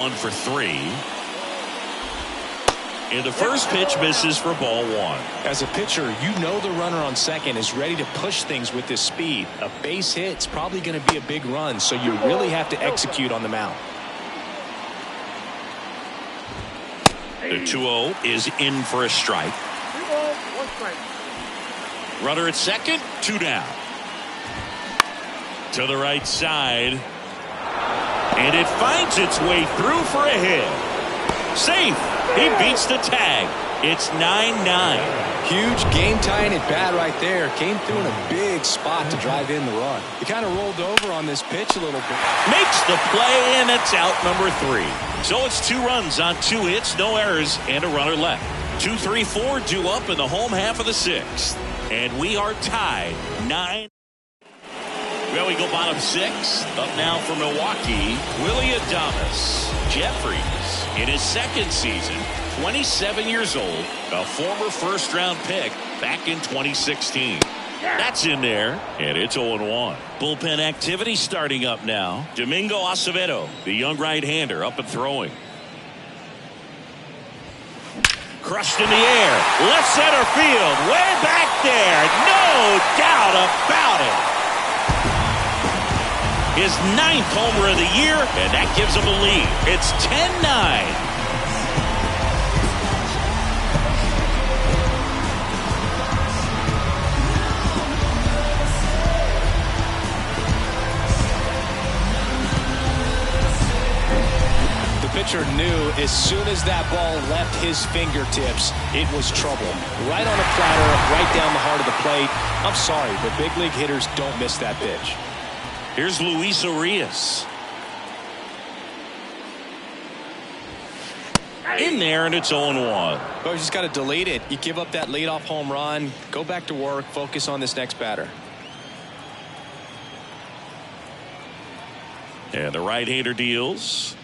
1 for 3. And the first pitch misses for ball 1. As a pitcher, you know the runner on second is ready to push things with this speed. A base hit's probably going to be a big run, so you really have to execute on the mound. The 2-0 is in for a strike. Runner at second, 2 down. To the right side. And it finds its way through for a hit. Safe. He beats the tag. It's 9-9. Huge game-tying at bat right there. Came through in a big spot to drive in the run. He kind of rolled over on this pitch a little bit. Makes the play, and it's out number 3. So it's 2 runs on 2 hits, no errors, and a runner left. 2, 3, 4 due up in the home half of the 6th. And we are tied 9. Well, we go bottom 6. Up now for Milwaukee, Willy Adames Jefferies. In his second season, 27 years old, a former first-round pick back in 2016. That's in there, and it's 0-1. Bullpen activity starting up now. Domingo Acevedo, the young right-hander, up and throwing. Crushed in the air. Left center field. Way back there. No doubt about it. His 9th homer of the year, and that gives him a lead. It's 10-9. Pitcher knew as soon as that ball left his fingertips, it was trouble. Right on a platter, right down the heart of the plate. I'm sorry, but big league hitters don't miss that pitch. Here's Luis Urias. In there, and it's 0-1. Well, you just got to delete it. You give up that leadoff home run, go back to work, focus on this next batter. And the right-hander deals.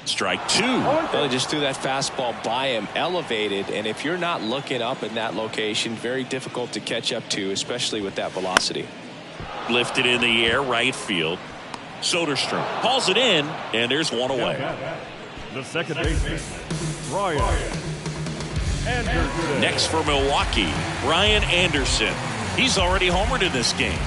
Strike 2. Well, they just threw that fastball by him, elevated, and if you're not looking up in that location, very difficult to catch up to, especially with that velocity. Lifted in the air, right field. Soderstrom hauls it in, and there's one away. The second baseman, Brian Anderson. Next for Milwaukee, Brian Anderson. He's already homered in this game.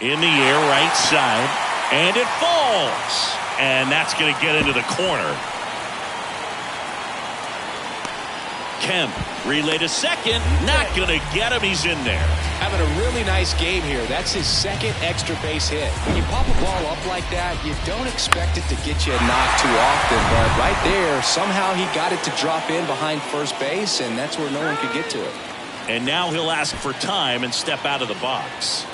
In the air, right side, and it falls. And that's going to get into the corner. Kemp, relay to second, not going to get him, he's in there. Having a really nice game here. That's his second extra base hit. When you pop a ball up like that, you don't expect it to get you a knock too often, but right there, somehow he got it to drop in behind first base, and that's where no one could get to it. And now he'll ask for time and step out of the box.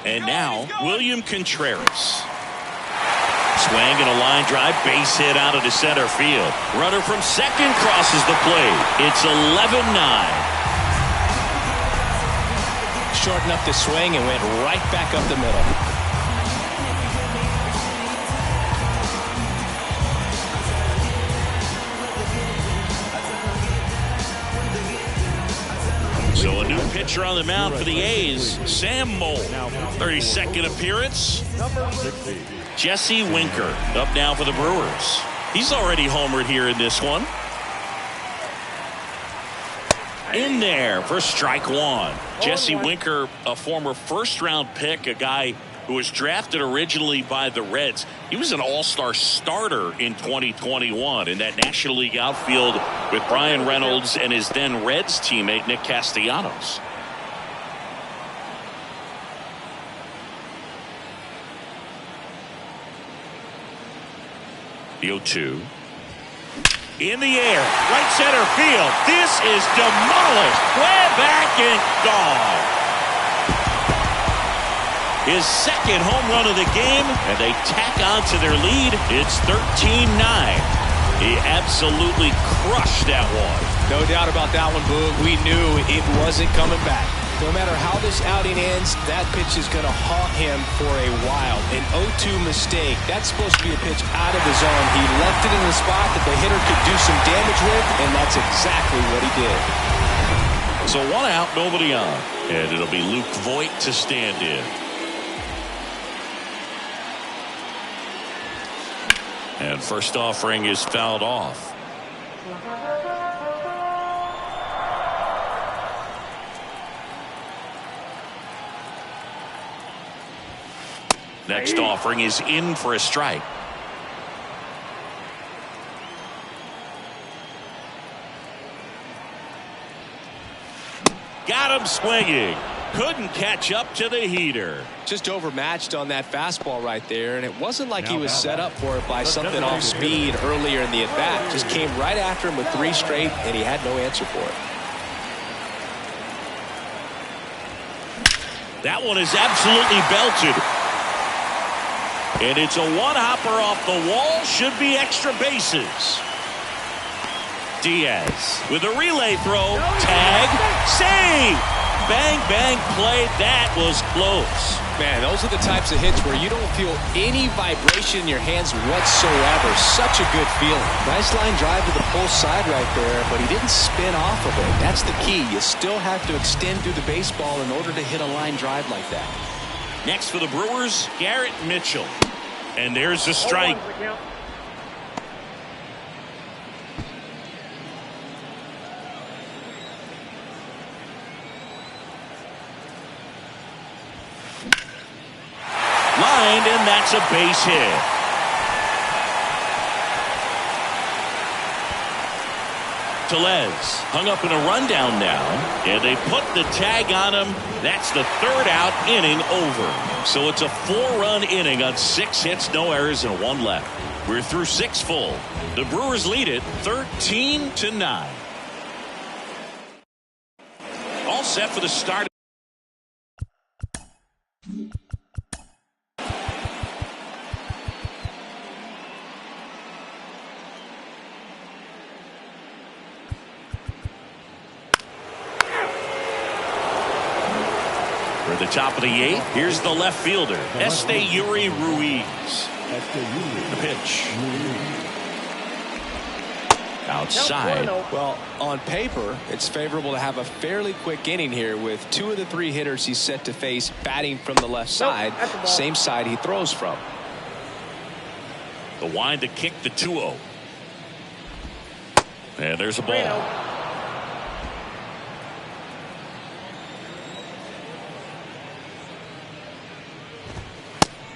And now, William Contreras. Swing and a line drive, base hit out into center field. Runner from second crosses the plate. It's 11-9. Shortened up the swing and went right back up the middle. So a new pitcher on the mound for the A's, Sam Moll. 32nd appearance. Jesse Winker up now for the Brewers. He's already homered here in this one. In there for strike 1. Jesse Winker, a former first-round pick, a guy who was drafted originally by the Reds. He was an all-star starter in 2021 in that National League outfield with Brian Reynolds and his then Reds teammate Nick Castellanos. The 0-2. In the air, right center field. This is demolished. Way back and gone. His second home run of the game, and they tack on to their lead. It's 13-9. He absolutely crushed that one. No doubt about that one, Boog. We knew it wasn't coming back. No matter how this outing ends, that pitch is going to haunt him for a while. An 0-2 mistake. That's supposed to be a pitch out of his zone. He left it in the spot that the hitter could do some damage with, and that's exactly what he did. So 1 out, nobody on. And it'll be Luke Voit to stand in. And first offering is fouled off. Next offering is in for a strike. Got him swinging. Couldn't catch up to the heater. Just overmatched on that fastball right there, and it wasn't like he was set up for it by something off speed earlier in the at-bat. Just came right after him with 3 straight, and he had no answer for it. That one is absolutely belted. And it's a one-hopper off the wall. Should be extra bases. Diaz with a relay throw. Tag. Save. Bang, bang play. That was close. Man, those are the types of hits where you don't feel any vibration in your hands whatsoever. Such a good feeling. Nice line drive to the pull side right there, but he didn't spin off of it. That's the key. You still have to extend through the baseball in order to hit a line drive like that. Next for the Brewers, Garrett Mitchell. And there's the strike. Lined, and that's a base hit. Tellez hung up in a rundown now, and they put the tag on him. That's the 3rd out, inning over. So it's a 4-run inning on 6 hits, no errors, and 1 left. We're through 6 full. The Brewers lead it 13-9. All set for the start. For the top of the 8th, here's the left fielder, Esteury Ruiz. The pitch. Outside. Well, on paper, it's favorable to have a fairly quick inning here with 2 of the 3 hitters he's set to face batting from the left side, same side he throws from. The wind to kick the 2-0. And there's a ball.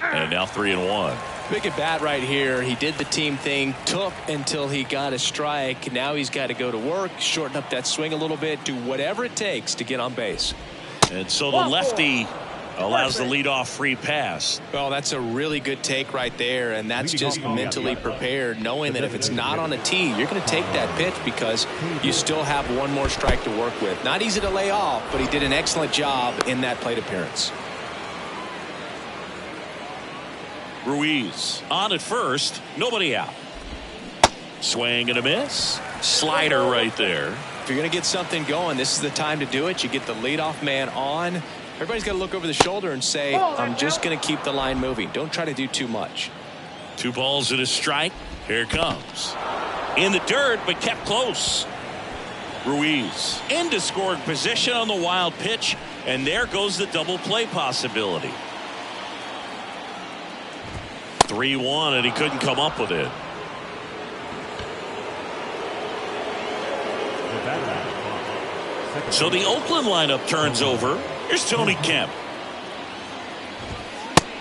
And now 3-1. Big at bat right here. He did the team thing, took until he got a strike. Now he's got to go to work, shorten up that swing a little bit, do whatever it takes to get on base. And so the lefty allows the leadoff free pass. Well, that's a really good take right there, and that's just mentally prepared, knowing that if it's not on a tee, you're going to take that pitch because you still have 1 more strike to work with. Not easy to lay off, but he did an excellent job in that plate appearance. Ruiz on at first, nobody out. Swing and a miss. Slider right there. If you're going to get something going, this is the time to do it. You get the leadoff man on. Everybody's got to look over the shoulder and say, I'm just going to keep the line moving. Don't try to do too much. 2 balls and a strike. Here it comes. In the dirt, but kept close. Ruiz into scoring position on the wild pitch, and there goes the double play possibility. 3-1, and he couldn't come up with it. So the Oakland lineup turns over. Here's Tony Kemp.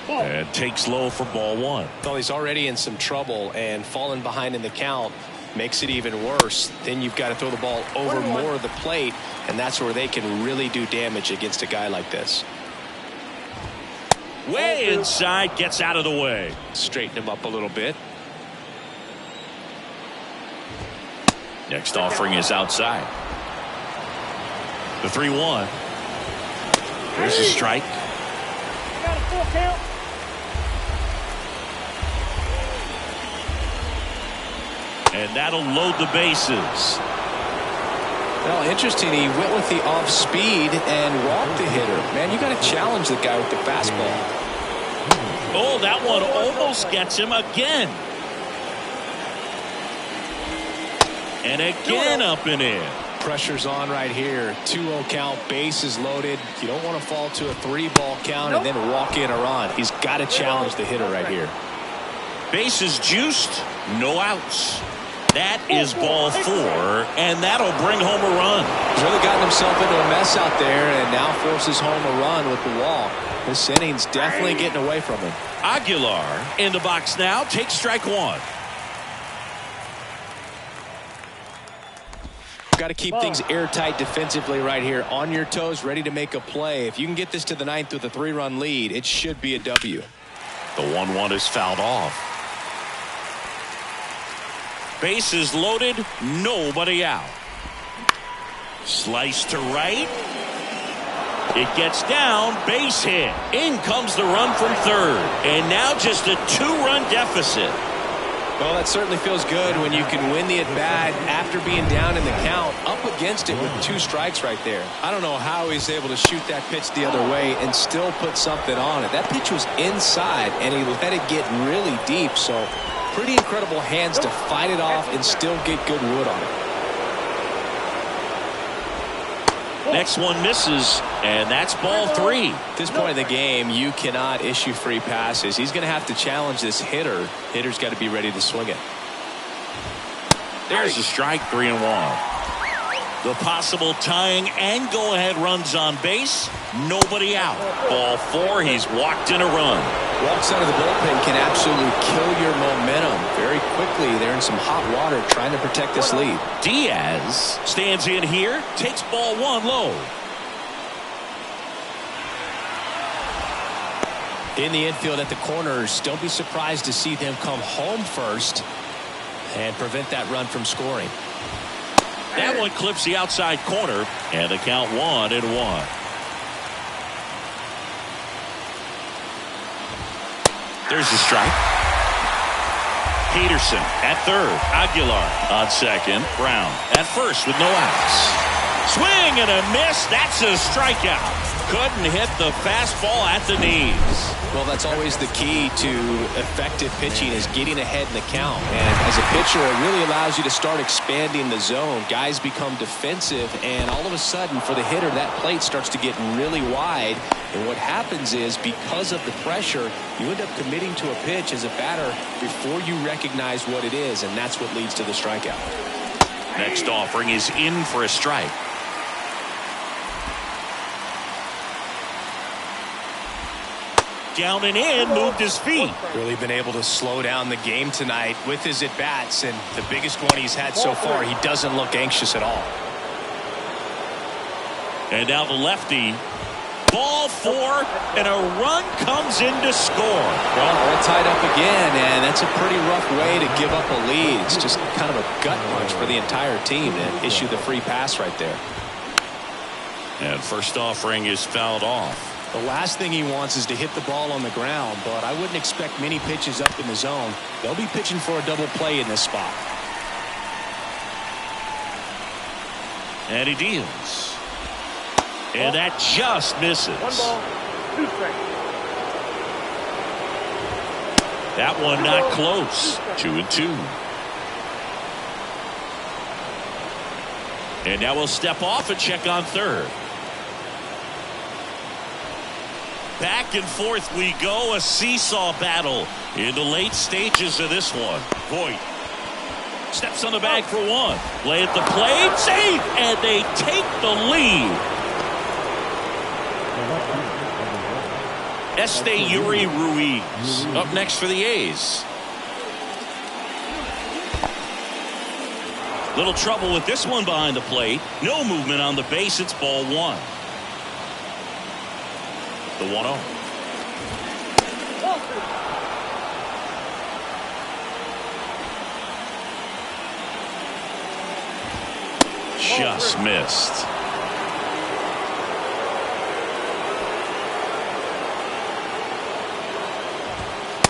And takes low for ball 1. Well, he's already in some trouble, and falling behind in the count makes it even worse. Then you've got to throw the ball over more of the plate, and that's where they can really do damage against a guy like this. Way inside, gets out of the way. Straighten him up a little bit. Next offering is outside. The 3-1. There's a strike. Got a 4 count. And that'll load the bases. Well, interesting. He went with the off speed and walked the hitter. Man, you got to challenge the guy with the fastball. Oh, that one almost gets him again. And again up and in. Pressure's on right here. 2-0 count, bases loaded. You don't want to fall to a 3-ball count and then walk in a run. He's got to challenge the hitter right here. Bases juiced, no outs. That is ball 4, and that'll bring home a run. He's really gotten himself into a mess out there and now forces home a run with the walk. This inning's definitely getting away from him. Aguilar in the box now, takes strike 1. Got to keep things airtight defensively right here. On your toes, ready to make a play. If you can get this to the 9th with a 3-run lead, it should be a W. The 1-1 is fouled off. Bases loaded, nobody out. Slice to right. It gets down, base hit. In comes the run from third. And now just a 2-run deficit. Well, that certainly feels good when you can win the at-bat after being down in the count, up against it with 2 strikes right there. I don't know how he's able to shoot that pitch the other way and still put something on it. That pitch was inside, and he let it get really deep, so pretty incredible hands to fight it off and still get good wood on it. Next one misses, and that's ball 3. At this point in the game, you cannot issue free passes. He's going to have to challenge this hitter. Hitter's got to be ready to swing it. There's a strike, 3-1. The possible tying and go-ahead runs on base. Nobody out. Ball 4, he's walked in a run. Walks out of the bullpen can absolutely kill your momentum very quickly. They're in some hot water trying to protect this lead. Diaz stands in here, takes ball 1 low. In the infield at the corners, don't be surprised to see them come home first and prevent that run from scoring. That one clips the outside corner, and the count 1-1. There's the strike. Peterson at third. Aguilar on second. Brown at first with no outs. Swing and a miss. That's a strikeout. Couldn't hit the fastball at the knees. Well, that's always the key to effective pitching is getting ahead in the count. And as a pitcher, it really allows you to start expanding the zone. Guys become defensive, and all of a sudden, for the hitter, that plate starts to get really wide. And what happens is, because of the pressure, you end up committing to a pitch as a batter before you recognize what it is, and that's what leads to the strikeout. Next offering is in for a strike. Down and in, moved his feet. Really been able to slow down the game tonight with his at-bats, and the biggest one he's had so far, he doesn't look anxious at all. And now the lefty. Ball 4, and a run comes in to score. Well, all tied up again, and that's a pretty rough way to give up a lead. It's just kind of a gut punch for the entire team to issue the free pass right there. And first offering is fouled off. The last thing he wants is to hit the ball on the ground, but I wouldn't expect many pitches up in the zone. They'll be pitching for a double play in this spot. And he deals. And that just misses. 1 ball, 2 strikes. That one not close. 2-2. And now we'll step off and check on third. Back and forth we go, a seesaw battle in the late stages of this one. Voit steps on the bag for 1. Play at the plate, safe, and they take the lead. Esteury Ruiz up next for the A's. Little trouble with this one behind the plate. No movement on the base. It's ball 1. The 1-0. Just missed.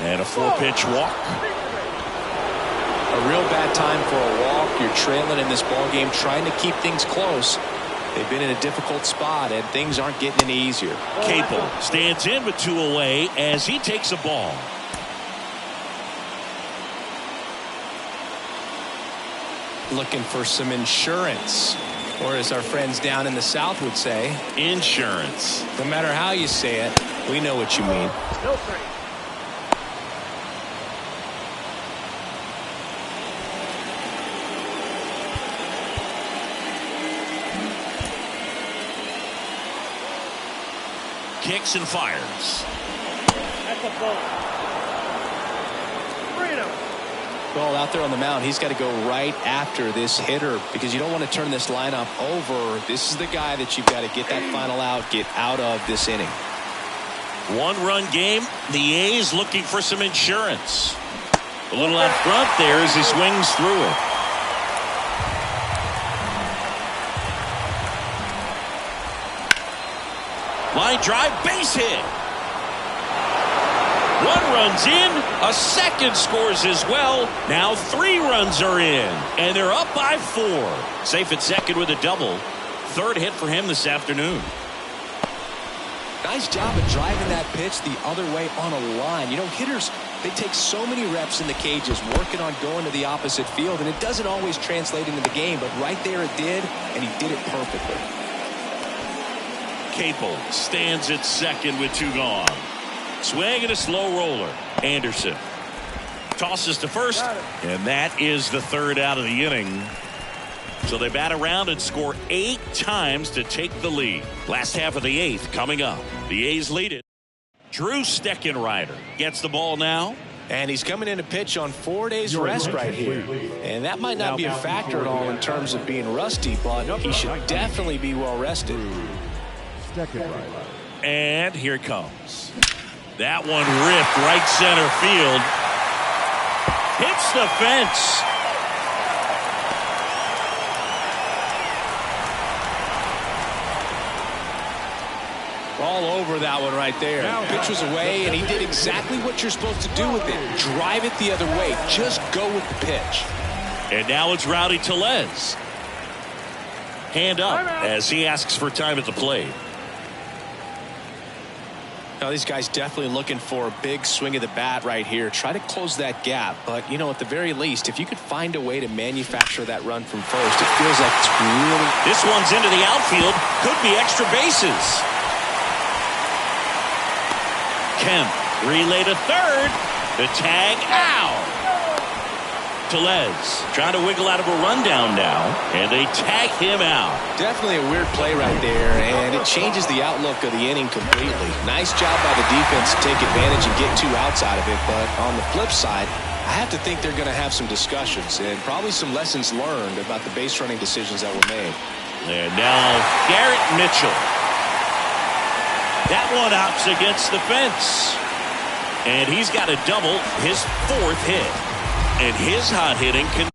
And a 4-pitch walk. A real bad time for a walk. You're trailing in this ball game, trying to keep things close. They've been in a difficult spot, and things aren't getting any easier. Capel stands in with 2 away as he takes a ball. Looking for some insurance, or as our friends down in the South would say, insurance. No matter how you say it, we know what you mean. No three. Kicks and fires. That's a ball. Freedom. Well, out there on the mound, he's got to go right after this hitter because you don't want to turn this lineup over. This is the guy that you've got to get that final out, get out of this inning. 1-run game. The A's looking for some insurance. A little out front there as he swings through it. Line drive, base hit. 1 runs in, a second scores as well. Now 3 runs are in, and they're up by 4. Safe at second with a double. 3rd hit for him this afternoon. Nice job of driving that pitch the other way on a line. You know, hitters, they take so many reps in the cages working on going to the opposite field, and it doesn't always translate into the game, but right there it did, and he did it perfectly. Capel stands at second with 2 gone. Swing and a slow roller. Anderson tosses to first, and that is the 3rd out of the inning. So they bat around and score 8 times to take the lead. Last half of the 8th coming up. The A's lead it. Drew Steckenrider gets the ball now. And he's coming in to pitch on 4 days rest right here. And that might not be a factor at all in terms of being rusty, but he should definitely be well rested. And here it comes. That one ripped right center field. Hits the fence. All over that one right there. Pitch was away, and he did exactly what you're supposed to do with it. Drive it the other way. Just go with the pitch. And now it's Rowdy Tellez. Hand up as he asks for time at the plate. Now, these guys definitely looking for a big swing of the bat right here. Try to close that gap. But, you know, at the very least, if you could find a way to manufacture that run from first, it feels like it's really... This one's into the outfield. Could be extra bases. Kemp relay to third. The tag out. Tellez trying to wiggle out of a rundown now, and they tag him out. Definitely a weird play right there, and it changes the outlook of the inning completely. Nice job by the defense to take advantage and get 2 outs out of it, but on the flip side, I have to think they're going to have some discussions and probably some lessons learned about the base running decisions that were made. And now Garrett Mitchell. That one opts against the fence. And he's got a double, his 4th hit. And his hot hitting can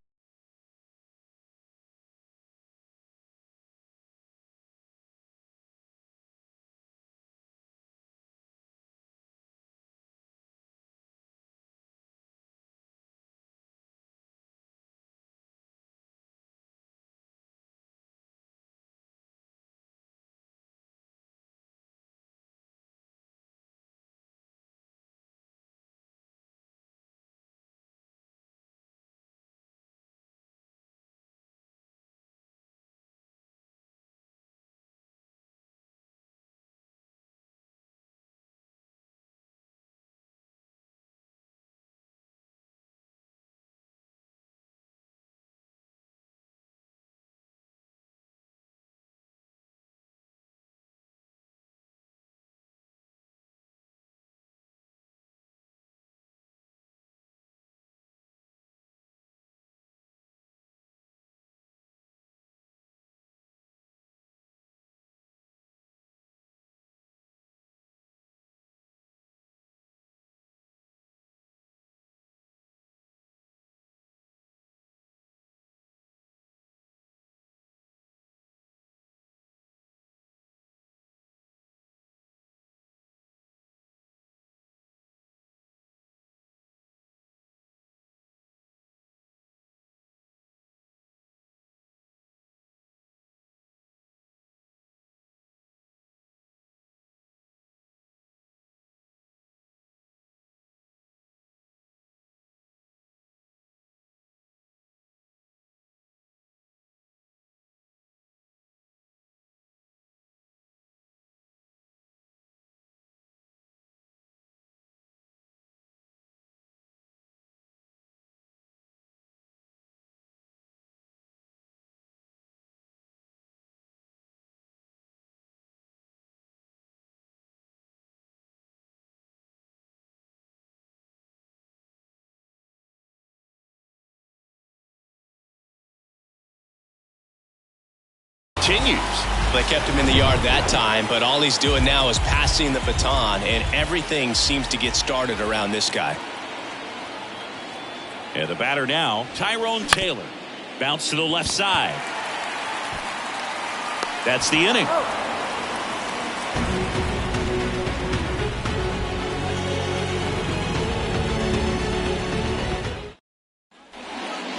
continues. They kept him in the yard that time, but all he's doing now is passing the baton, and everything seems to get started around this guy. And the batter now, Tyrone Taylor. Bounce to the left side. That's the inning.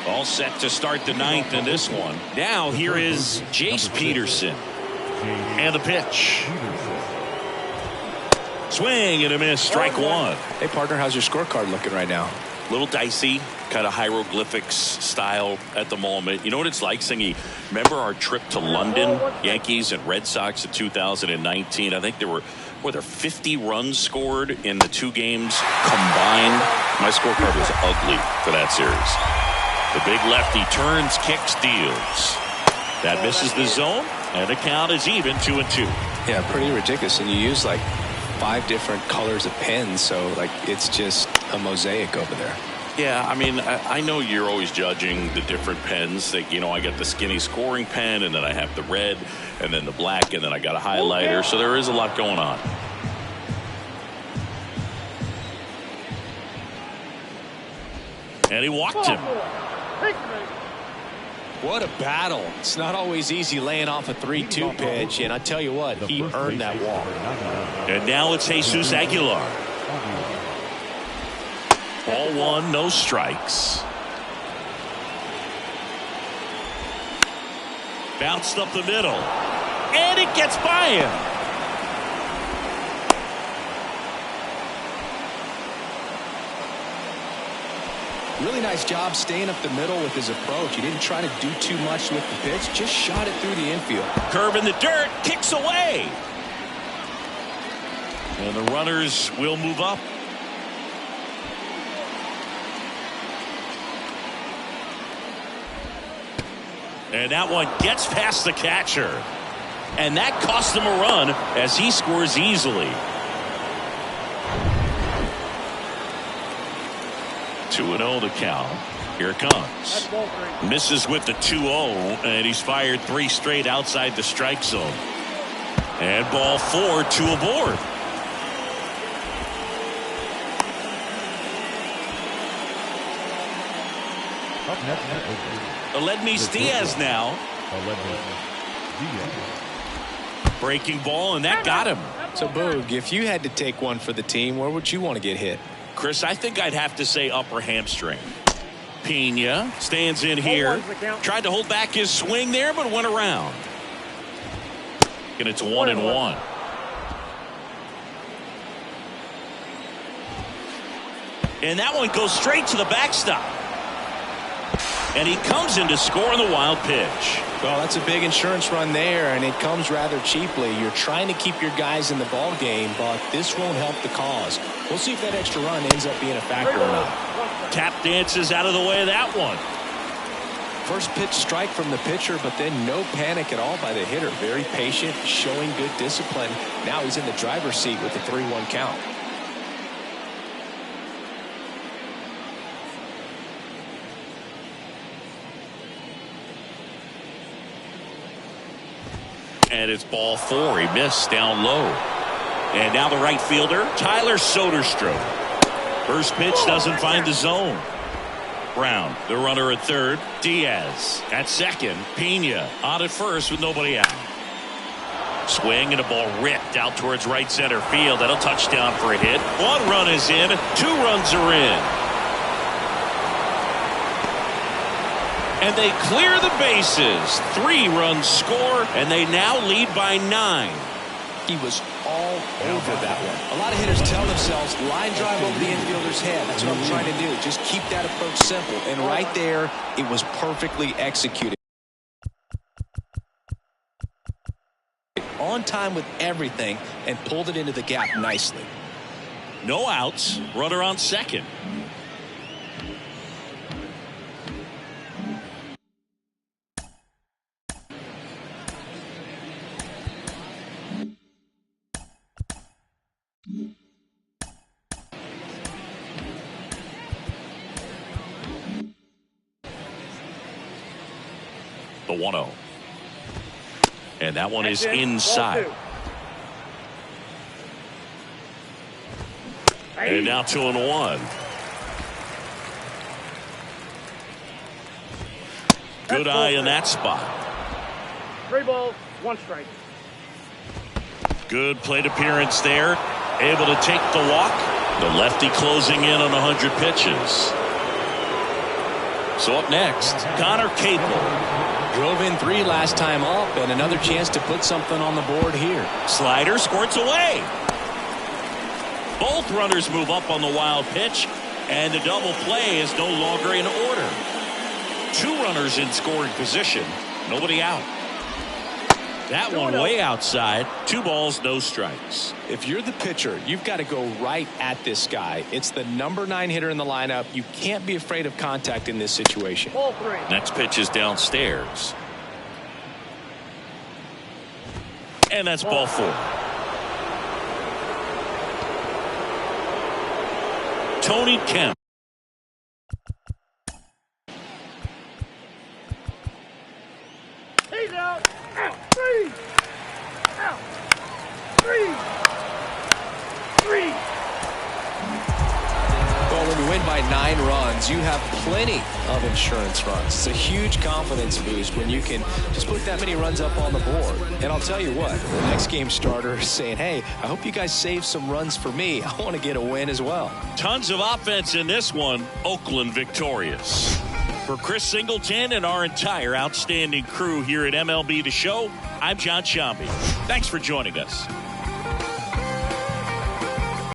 All set to start the ninth in this one. Now here is Jace Peterson. And the pitch. Swing and a miss. Strike one. Hey, partner, how's your scorecard looking right now? Little dicey, kind of hieroglyphics style at the moment. You know what it's like, Singy? Remember our trip to London, Yankees and Red Sox in 2019? I think were there 50 runs scored in the two games combined? My scorecard was ugly for that series. The big lefty turns, kicks, deals. That misses the zone, and the count is even 2-2. Yeah, pretty ridiculous. And you use like 5 different colors of pens, so like it's just a mosaic over there. Yeah, I mean, I know you're always judging the different pens. That, you know, I got the skinny scoring pen, and then I have the red, and then the black, and then I got a highlighter. So there is a lot going on. And he walked him. What a battle. It's not always easy laying off a 3-2 pitch, and I tell you what, he earned that walk. And now it's Jesus Aguilar. Ball one, no strikes. Bounced up the middle. And it gets by him. Really nice job staying up the middle with his approach. He didn't try to do too much with the pitch, just shot it through the infield. Curve in the dirt, kicks away. And the runners will move up. And that one gets past the catcher. And that cost him a run as he scores easily. 2-0 the count. Here it comes. Misses with the 2-0, and he's fired 3 straight outside the strike zone. And ball 4, 2 aboard. Aledmys Diaz now. Breaking ball, and that got him. So, Boog, if you had to take one for the team, where would you want to get hit? Chris, I think I'd have to say upper hamstring. Pena stands in here. Tried to hold back his swing there, but went around. And it's 1-1. And that one goes straight to the backstop. And he comes in to score on the wild pitch. Well, that's a big insurance run there, and it comes rather cheaply. You're trying to keep your guys in the ball game, but this won't help the cause. We'll see if that extra run ends up being a factor or not. Tap dances out of the way of that one. First pitch strike from the pitcher, but then no panic at all by the hitter. Very patient, showing good discipline. Now he's in the driver's seat with the 3-1 count. And it's ball 4. He missed down low. And now the right fielder, Tyler Soderstrom. First pitch doesn't find the zone. Brown, the runner at third. Diaz at second. Pena on at first with nobody out. Swing and a ball ripped out towards right center field. That'll touchdown for a hit. 1 run is in. 2 runs are in. And they clear the bases. 3 runs score, and they now lead by 9. He was all over that one. A lot of hitters tell themselves, line drive over the infielder's head. That's what I'm trying to do. Just keep that approach simple. And right there, it was perfectly executed. On time with everything and pulled it into the gap nicely. No outs. Runner on second. The 1-0. And that one is That's it. inside. Ball two. And now 2-1. Good eye in that spot. 3 balls, 1 strike. Good plate appearance there. Able to take the walk. The lefty closing in on 100 pitches. So up next, Connor Capel. Drove in 3 last time up, and another chance to put something on the board here. Slider squirts away. Both runners move up on the wild pitch, and the double play is no longer in order. 2 runners in scoring position. Nobody out. That one way outside. 2 balls, no strikes. If you're the pitcher, you've got to go right at this guy. It's the number 9 hitter in the lineup. You can't be afraid of contact in this situation. Ball 3. Next pitch is downstairs. And that's ball 4. Tony Kemp. He's out. Out. 3. Out. 3. 3. Well, when you win by 9 runs, you have plenty of insurance runs. It's a huge confidence boost when you can just put that many runs up on the board. And I'll tell you what, the next game starter is saying, hey, I hope you guys save some runs for me. I want to get a win as well. Tons of offense in this one. Oakland victorious. For Chris Singleton and our entire outstanding crew here at MLB The Show, I'm John Sciambi. Thanks for joining us.